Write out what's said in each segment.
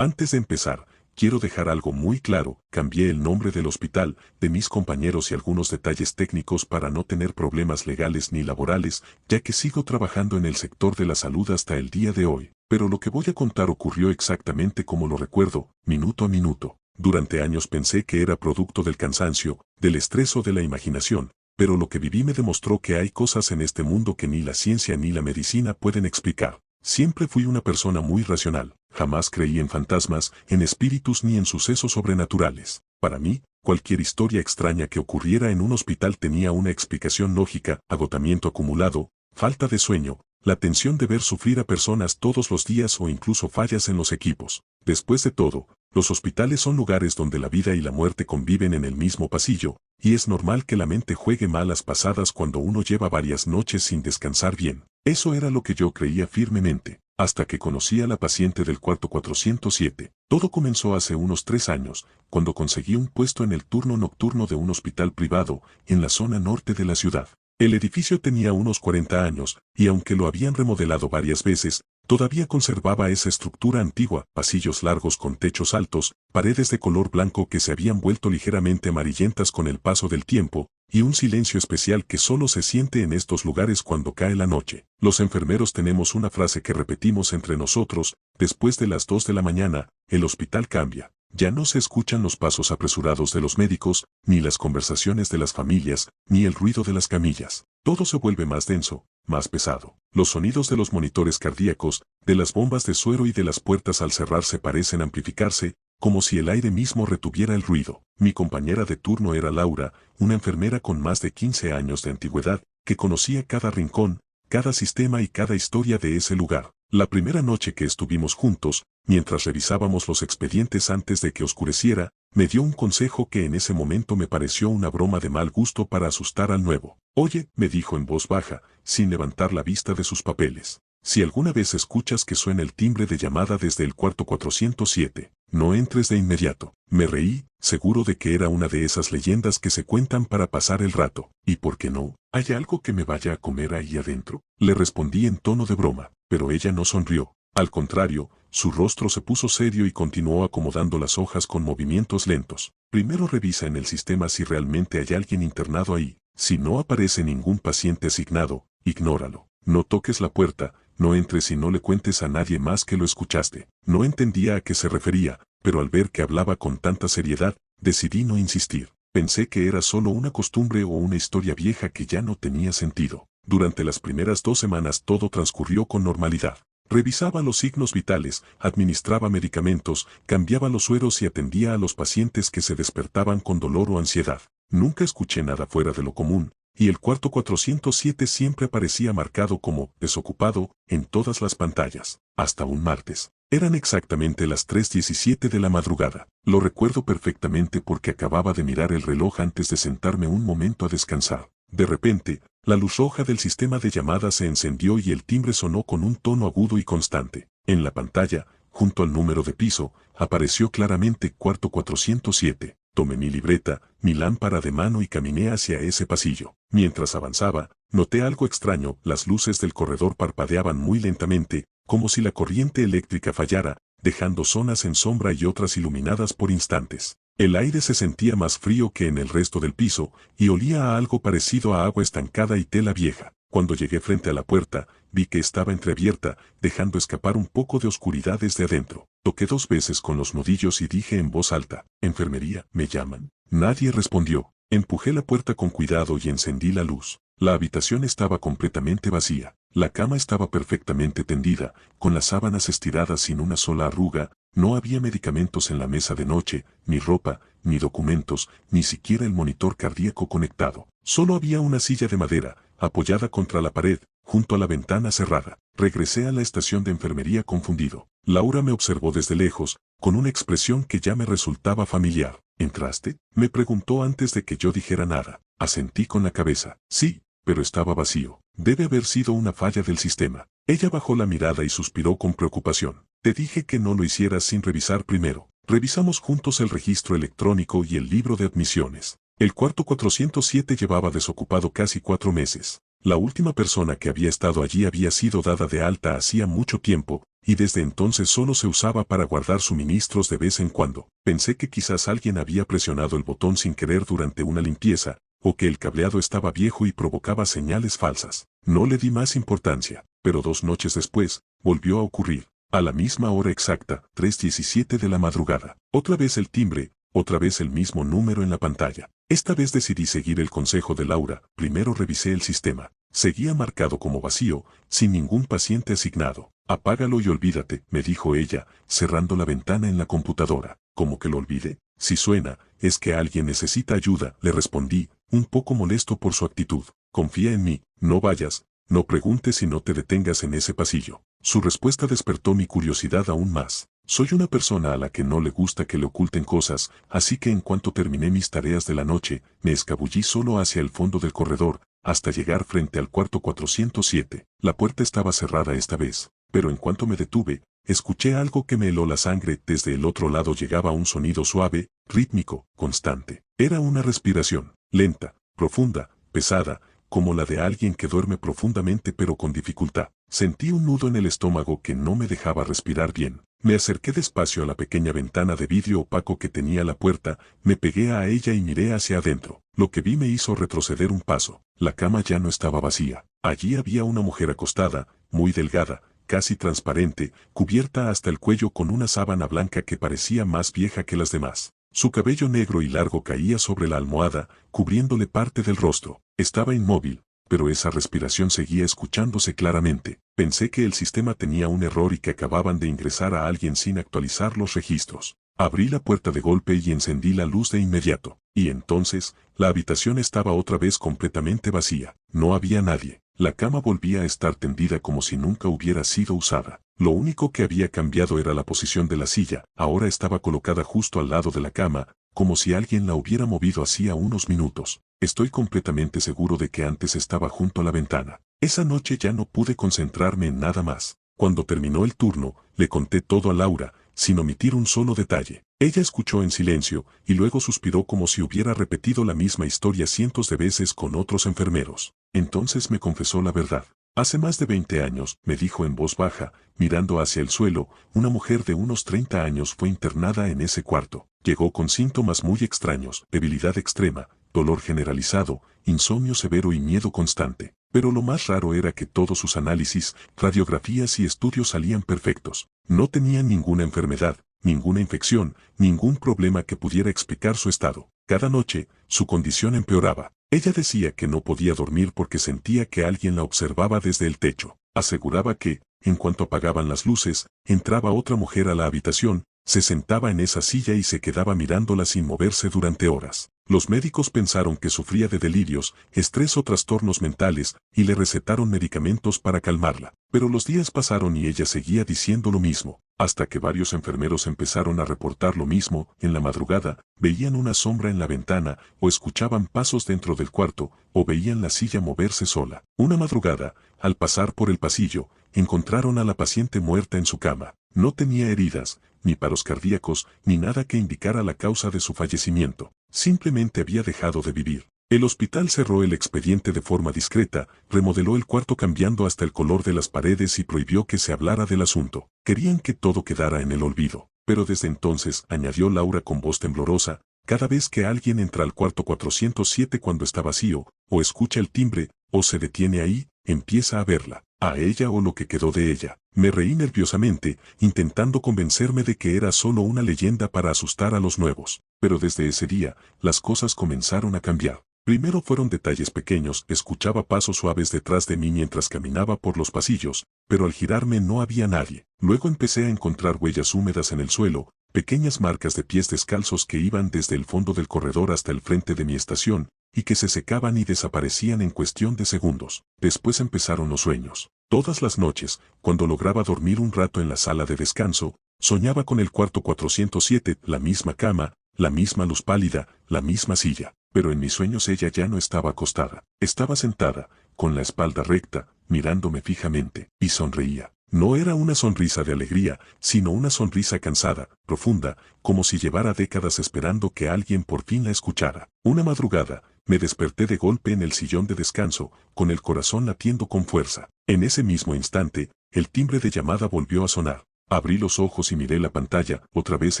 Antes de empezar, quiero dejar algo muy claro, cambié el nombre del hospital, de mis compañeros y algunos detalles técnicos para no tener problemas legales ni laborales, ya que sigo trabajando en el sector de la salud hasta el día de hoy. Pero lo que voy a contar ocurrió exactamente como lo recuerdo, minuto a minuto. Durante años pensé que era producto del cansancio, del estrés o de la imaginación, pero lo que viví me demostró que hay cosas en este mundo que ni la ciencia ni la medicina pueden explicar. Siempre fui una persona muy racional, jamás creí en fantasmas, en espíritus ni en sucesos sobrenaturales. Para mí, cualquier historia extraña que ocurriera en un hospital tenía una explicación lógica: agotamiento acumulado, falta de sueño, la tensión de ver sufrir a personas todos los días o incluso fallas en los equipos. Después de todo, los hospitales son lugares donde la vida y la muerte conviven en el mismo pasillo, y es normal que la mente juegue malas pasadas cuando uno lleva varias noches sin descansar bien. Eso era lo que yo creía firmemente, hasta que conocí a la paciente del cuarto 407. Todo comenzó hace unos 3 años, cuando conseguí un puesto en el turno nocturno de un hospital privado, en la zona norte de la ciudad. El edificio tenía unos 40 años, y aunque lo habían remodelado varias veces, todavía conservaba esa estructura antigua: pasillos largos con techos altos, paredes de color blanco que se habían vuelto ligeramente amarillentas con el paso del tiempo, y un silencio especial que solo se siente en estos lugares cuando cae la noche. Los enfermeros tenemos una frase que repetimos entre nosotros: después de las 2 de la mañana, el hospital cambia. Ya no se escuchan los pasos apresurados de los médicos, ni las conversaciones de las familias, ni el ruido de las camillas. Todo se vuelve más denso, más pesado. Los sonidos de los monitores cardíacos, de las bombas de suero y de las puertas al cerrarse parecen amplificarse, como si el aire mismo retuviera el ruido. Mi compañera de turno era Laura, una enfermera con más de 15 años de antigüedad, que conocía cada rincón, cada sistema y cada historia de ese lugar. La primera noche que estuvimos juntos, mientras revisábamos los expedientes antes de que oscureciera, me dio un consejo que en ese momento me pareció una broma de mal gusto para asustar al nuevo. «Oye», me dijo en voz baja, sin levantar la vista de sus papeles, «si alguna vez escuchas que suena el timbre de llamada desde el cuarto 407, no entres de inmediato». Me reí, seguro de que era una de esas leyendas que se cuentan para pasar el rato. «¿Y por qué no? ¿Hay algo que me vaya a comer ahí adentro?», le respondí en tono de broma, pero ella no sonrió. Al contrario, su rostro se puso serio y continuó acomodando las hojas con movimientos lentos. «Primero revisa en el sistema si realmente hay alguien internado ahí. Si no aparece ningún paciente asignado, ignóralo. No toques la puerta, no entres y no le cuentes a nadie más que lo escuchaste». No entendía a qué se refería, pero al ver que hablaba con tanta seriedad, decidí no insistir. Pensé que era solo una costumbre o una historia vieja que ya no tenía sentido. Durante las primeras 2 semanas todo transcurrió con normalidad. Revisaba los signos vitales, administraba medicamentos, cambiaba los sueros y atendía a los pacientes que se despertaban con dolor o ansiedad. Nunca escuché nada fuera de lo común, y el cuarto 407 siempre aparecía marcado como «desocupado» en todas las pantallas. Hasta un martes. Eran exactamente las 3:17 de la madrugada. Lo recuerdo perfectamente porque acababa de mirar el reloj antes de sentarme un momento a descansar. De repente, la luz roja del sistema de llamadas se encendió y el timbre sonó con un tono agudo y constante. En la pantalla, junto al número de piso, apareció claramente cuarto 407. Tomé mi libreta, mi lámpara de mano y caminé hacia ese pasillo. Mientras avanzaba, noté algo extraño: las luces del corredor parpadeaban muy lentamente, como si la corriente eléctrica fallara, dejando zonas en sombra y otras iluminadas por instantes. El aire se sentía más frío que en el resto del piso, y olía a algo parecido a agua estancada y tela vieja. Cuando llegué frente a la puerta, vi que estaba entreabierta, dejando escapar un poco de oscuridad desde adentro. Toqué 2 veces con los nudillos y dije en voz alta: «¿Enfermería, me llaman?». Nadie respondió. Empujé la puerta con cuidado y encendí la luz. La habitación estaba completamente vacía. La cama estaba perfectamente tendida, con las sábanas estiradas sin una sola arruga. No había medicamentos en la mesa de noche, ni ropa, ni documentos, ni siquiera el monitor cardíaco conectado. Solo había una silla de madera, apoyada contra la pared, junto a la ventana cerrada. Regresé a la estación de enfermería confundido. Laura me observó desde lejos, con una expresión que ya me resultaba familiar. «¿Entraste?», me preguntó antes de que yo dijera nada. Asentí con la cabeza. «Sí, pero estaba vacío. Debe haber sido una falla del sistema». Ella bajó la mirada y suspiró con preocupación. «Te dije que no lo hicieras sin revisar primero». Revisamos juntos el registro electrónico y el libro de admisiones. El cuarto 407 llevaba desocupado casi 4 meses. La última persona que había estado allí había sido dada de alta hacía mucho tiempo, y desde entonces solo se usaba para guardar suministros de vez en cuando. Pensé que quizás alguien había presionado el botón sin querer durante una limpieza, o que el cableado estaba viejo y provocaba señales falsas. No le di más importancia, pero 2 noches después, volvió a ocurrir. A la misma hora exacta, 3:17 de la madrugada. Otra vez el timbre, otra vez el mismo número en la pantalla. Esta vez decidí seguir el consejo de Laura. Primero revisé el sistema. Seguía marcado como vacío, sin ningún paciente asignado. Apágalo y olvídate, me dijo ella, cerrando la ventana en la computadora. ¿Cómo que lo olvide? Si suena, es que alguien necesita ayuda, le respondí, un poco molesto por su actitud. Confía en mí, no vayas, no preguntes y no te detengas en ese pasillo. Su respuesta despertó mi curiosidad aún más. Soy una persona a la que no le gusta que le oculten cosas, así que en cuanto terminé mis tareas de la noche, me escabullí solo hacia el fondo del corredor, hasta llegar frente al cuarto 407. La puerta estaba cerrada esta vez, pero en cuanto me detuve, escuché algo que me heló la sangre. Desde el otro lado llegaba un sonido suave, rítmico, constante. Era una respiración, lenta, profunda, pesada, como la de alguien que duerme profundamente pero con dificultad. Sentí un nudo en el estómago que no me dejaba respirar bien. Me acerqué despacio a la pequeña ventana de vidrio opaco que tenía la puerta, me pegué a ella y miré hacia adentro. Lo que vi me hizo retroceder un paso. La cama ya no estaba vacía. Allí había una mujer acostada, muy delgada, casi transparente, cubierta hasta el cuello con una sábana blanca que parecía más vieja que las demás. Su cabello negro y largo caía sobre la almohada, cubriéndole parte del rostro. Estaba inmóvil, pero esa respiración seguía escuchándose claramente. Pensé que el sistema tenía un error y que acababan de ingresar a alguien sin actualizar los registros. Abrí la puerta de golpe y encendí la luz de inmediato. Y entonces, la habitación estaba otra vez completamente vacía. No había nadie. La cama volvía a estar tendida como si nunca hubiera sido usada. Lo único que había cambiado era la posición de la silla. Ahora estaba colocada justo al lado de la cama, como si alguien la hubiera movido hacía unos minutos. Estoy completamente seguro de que antes estaba junto a la ventana. Esa noche ya no pude concentrarme en nada más. Cuando terminó el turno, le conté todo a Laura, sin omitir un solo detalle. Ella escuchó en silencio, y luego suspiró como si hubiera repetido la misma historia cientos de veces con otros enfermeros. Entonces me confesó la verdad. Hace más de 20 años, me dijo en voz baja, mirando hacia el suelo, una mujer de unos 30 años fue internada en ese cuarto. Llegó con síntomas muy extraños, debilidad extrema, dolor generalizado, insomnio severo y miedo constante. Pero lo más raro era que todos sus análisis, radiografías y estudios salían perfectos. No tenía ninguna enfermedad, ninguna infección, ningún problema que pudiera explicar su estado. Cada noche, su condición empeoraba. Ella decía que no podía dormir porque sentía que alguien la observaba desde el techo. Aseguraba que, en cuanto apagaban las luces, entraba otra mujer a la habitación, se sentaba en esa silla y se quedaba mirándola sin moverse durante horas. Los médicos pensaron que sufría de delirios, estrés o trastornos mentales, y le recetaron medicamentos para calmarla. Pero los días pasaron y ella seguía diciendo lo mismo, hasta que varios enfermeros empezaron a reportar lo mismo. En la madrugada, veían una sombra en la ventana, o escuchaban pasos dentro del cuarto, o veían la silla moverse sola. Una madrugada, al pasar por el pasillo, encontraron a la paciente muerta en su cama. No tenía heridas, ni paros cardíacos, ni nada que indicara la causa de su fallecimiento. Simplemente había dejado de vivir. El hospital cerró el expediente de forma discreta, remodeló el cuarto cambiando hasta el color de las paredes y prohibió que se hablara del asunto. Querían que todo quedara en el olvido. Pero desde entonces, añadió Laura con voz temblorosa, cada vez que alguien entra al cuarto 407 cuando está vacío, o escucha el timbre, o se detiene ahí, empieza a verla, a ella o lo que quedó de ella. Me reí nerviosamente, intentando convencerme de que era solo una leyenda para asustar a los nuevos. Pero desde ese día, las cosas comenzaron a cambiar. Primero fueron detalles pequeños, escuchaba pasos suaves detrás de mí mientras caminaba por los pasillos, pero al girarme no había nadie. Luego empecé a encontrar huellas húmedas en el suelo, pequeñas marcas de pies descalzos que iban desde el fondo del corredor hasta el frente de mi estación, y que se secaban y desaparecían en cuestión de segundos. Después empezaron los sueños. Todas las noches, cuando lograba dormir un rato en la sala de descanso, soñaba con el cuarto 407, la misma cama, la misma luz pálida, la misma silla. Pero en mis sueños ella ya no estaba acostada. Estaba sentada, con la espalda recta, mirándome fijamente, y sonreía. No era una sonrisa de alegría, sino una sonrisa cansada, profunda, como si llevara décadas esperando que alguien por fin la escuchara. Una madrugada, me desperté de golpe en el sillón de descanso, con el corazón latiendo con fuerza. En ese mismo instante, el timbre de llamada volvió a sonar. Abrí los ojos y miré la pantalla, otra vez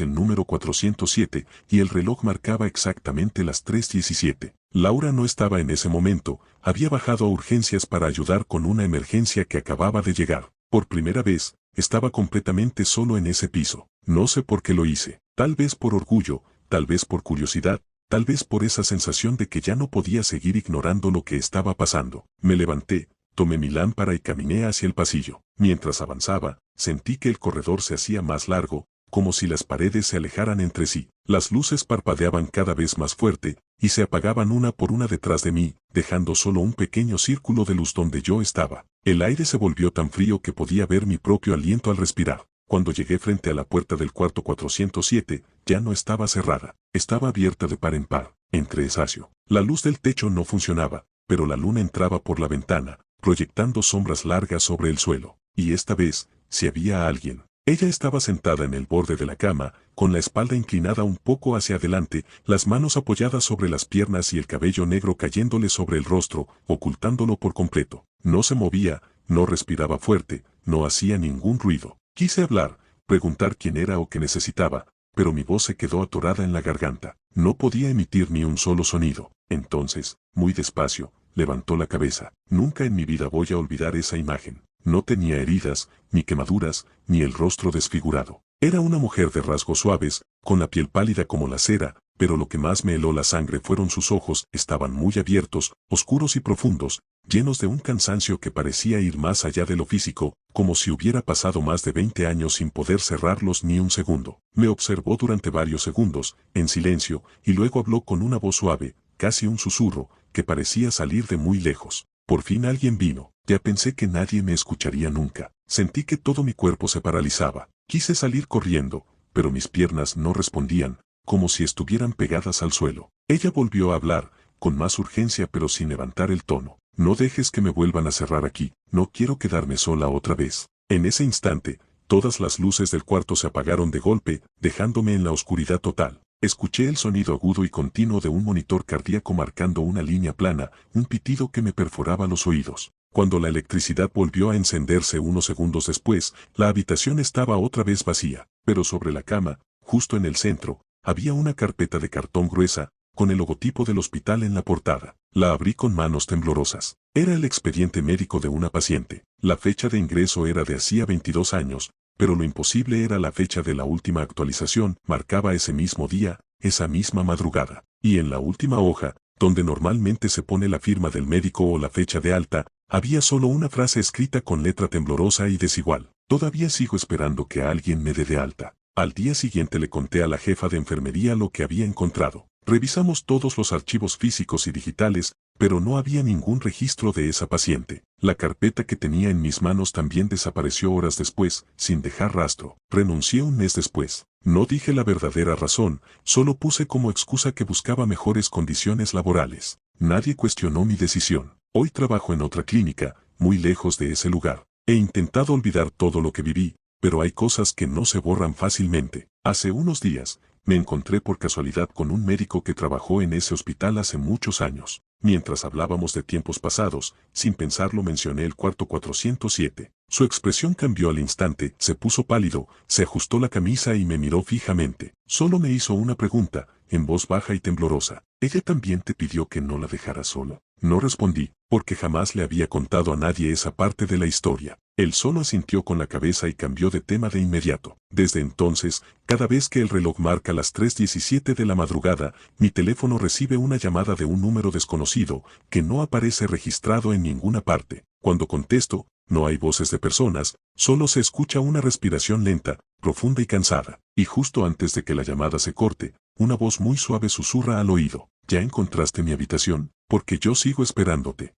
el número 407, y el reloj marcaba exactamente las 3:17. Laura no estaba en ese momento, había bajado a urgencias para ayudar con una emergencia que acababa de llegar. Por primera vez, estaba completamente solo en ese piso. No sé por qué lo hice, tal vez por orgullo, tal vez por curiosidad, tal vez por esa sensación de que ya no podía seguir ignorando lo que estaba pasando. Me levanté, tomé mi lámpara y caminé hacia el pasillo. Mientras avanzaba, sentí que el corredor se hacía más largo, como si las paredes se alejaran entre sí. Las luces parpadeaban cada vez más fuerte, y se apagaban una por una detrás de mí, dejando solo un pequeño círculo de luz donde yo estaba. El aire se volvió tan frío que podía ver mi propio aliento al respirar. Cuando llegué frente a la puerta del cuarto 407, ya no estaba cerrada. Estaba abierta de par en par. Entré despacio. La luz del techo no funcionaba, pero la luna entraba por la ventana, proyectando sombras largas sobre el suelo. Y esta vez, si había alguien. Ella estaba sentada en el borde de la cama, con la espalda inclinada un poco hacia adelante, las manos apoyadas sobre las piernas y el cabello negro cayéndole sobre el rostro, ocultándolo por completo. No se movía, no respiraba fuerte, no hacía ningún ruido. Quise hablar, preguntar quién era o qué necesitaba, pero mi voz se quedó atorada en la garganta. No podía emitir ni un solo sonido. Entonces, muy despacio, levantó la cabeza. Nunca en mi vida voy a olvidar esa imagen. No tenía heridas, ni quemaduras, ni el rostro desfigurado. Era una mujer de rasgos suaves, con la piel pálida como la cera, pero lo que más me heló la sangre fueron sus ojos. Estaban muy abiertos, oscuros y profundos, llenos de un cansancio que parecía ir más allá de lo físico, como si hubiera pasado más de 20 años sin poder cerrarlos ni un segundo. Me observó durante varios segundos, en silencio, y luego habló con una voz suave, casi un susurro, que parecía salir de muy lejos. Por fin alguien vino. Ya pensé que nadie me escucharía nunca. Sentí que todo mi cuerpo se paralizaba. Quise salir corriendo, pero mis piernas no respondían, como si estuvieran pegadas al suelo. Ella volvió a hablar, con más urgencia pero sin levantar el tono. No dejes que me vuelvan a cerrar aquí, no quiero quedarme sola otra vez. En ese instante, todas las luces del cuarto se apagaron de golpe, dejándome en la oscuridad total. Escuché el sonido agudo y continuo de un monitor cardíaco marcando una línea plana, un pitido que me perforaba los oídos. Cuando la electricidad volvió a encenderse unos segundos después, la habitación estaba otra vez vacía, pero sobre la cama, justo en el centro, había una carpeta de cartón gruesa, con el logotipo del hospital en la portada. La abrí con manos temblorosas. Era el expediente médico de una paciente. La fecha de ingreso era de hacía 22 años, pero lo imposible era la fecha de la última actualización, marcaba ese mismo día, esa misma madrugada. Y en la última hoja, donde normalmente se pone la firma del médico o la fecha de alta, había solo una frase escrita con letra temblorosa y desigual. Todavía sigo esperando que alguien me dé de alta. Al día siguiente le conté a la jefa de enfermería lo que había encontrado. Revisamos todos los archivos físicos y digitales, pero no había ningún registro de esa paciente. La carpeta que tenía en mis manos también desapareció horas después, sin dejar rastro. Renuncié un mes después. No dije la verdadera razón, solo puse como excusa que buscaba mejores condiciones laborales. Nadie cuestionó mi decisión. Hoy trabajo en otra clínica, muy lejos de ese lugar. He intentado olvidar todo lo que viví, pero hay cosas que no se borran fácilmente. Hace unos días, me encontré por casualidad con un médico que trabajó en ese hospital hace muchos años. Mientras hablábamos de tiempos pasados, sin pensarlo mencioné el cuarto 407. Su expresión cambió al instante, se puso pálido, se ajustó la camisa y me miró fijamente. Solo me hizo una pregunta, en voz baja y temblorosa. ¿Ella también te pidió que no la dejara sola? No respondí, porque jamás le había contado a nadie esa parte de la historia. Él solo asintió con la cabeza y cambió de tema de inmediato. Desde entonces, cada vez que el reloj marca las 3:17 de la madrugada, mi teléfono recibe una llamada de un número desconocido, que no aparece registrado en ninguna parte. Cuando contesto, no hay voces de personas, solo se escucha una respiración lenta, profunda y cansada. Y justo antes de que la llamada se corte, una voz muy suave susurra al oído. ¿Ya encontraste mi habitación? Porque yo sigo esperándote.